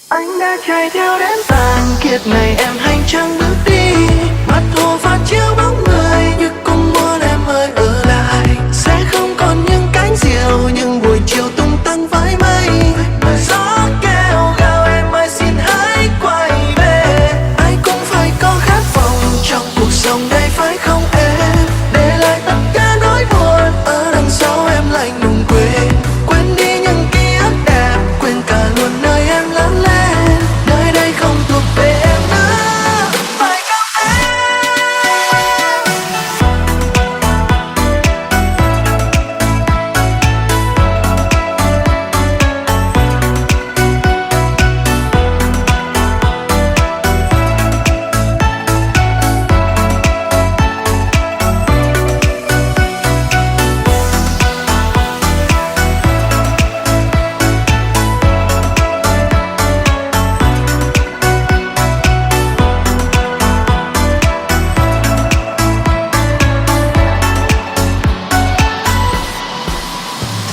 Anh đã chạy theo đến tàn kiệt ngày em hành trang bước đi, mặt hồ phản chiếu bóng người như cũng muốn em ơi ở lại. Sẽ không còn những cánh diều, những buổi chiều tung tăng với mây. Gió kêu gào em ơi xin hãy quay về. Ai cũng phải có khát vọng trong cuộc sống đây phải không em? Để lại tất cả nỗi buồn ở đằng sau em lạnh lùng quên. Quên đi những ký ức đẹp, quên cả luôn nơi em lớn lên. Nơi đây không thuộc về em nữa, phải không em?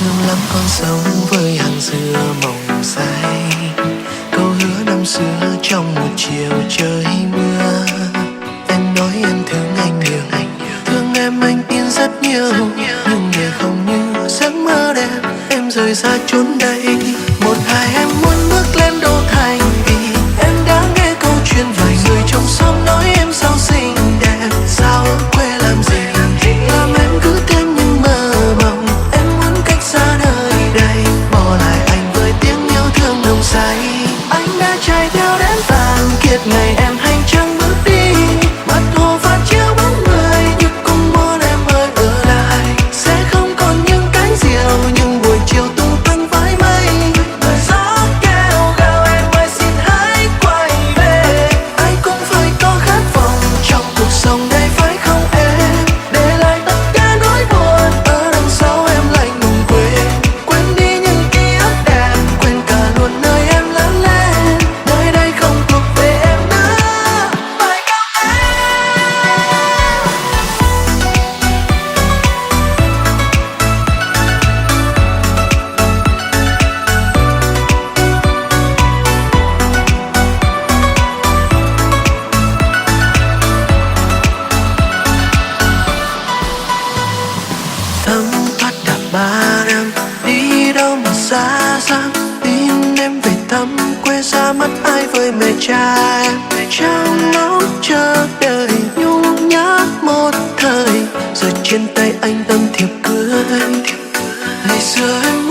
Thương lắm con sống với hàng dừa mộng say, câu hứa năm xưa trong một chiều trời mưa. Em nói em thương anh nhiều, thương em anh tin rất nhiều, nhưng để không như giấc mơ đẹp em rời xa chốn đây. Một hai em muốn bước lên đô thành, vì em đã nghe câu chuyện vài người trong xóm nói em sao xinh đẹp, sao ở quê làm gì làm em cứ thêm những mơ mộng. Em muốn cách xa nơi đây, bỏ lại anh với tiếng yêu thương nồng say. Anh đã chạy theo đến tàn kiệt ngày em hành trang bước đi, mặt hồ phản chiếu bóng người như cũng muốn em ơi ở lại. Sẽ không còn những cánh diều, những buổi chiều tung tăng với mây. Gió kêu gào em ơi xin hãy quay về. Ai cũng phải có khát vọng trong cuộc sống đây phải không em? Để lại tất cả nỗi buồn ở đằng sau em lạnh lùng quên. Quên đi những ký ức đẹp, quên cả luôn nơi em lớn lên. Nơi đây không thuộc về em nữa, phải không em? Thấm thoát cả 3 năm, đi đâu mà xa xăm. Tin em về thăm quê xa mất ai với mẹ cha em. Trong ngóng chờ đợi nhung nhớ một thời, rồi trên tay anh tấm thiệp cưới. Ngày xưa em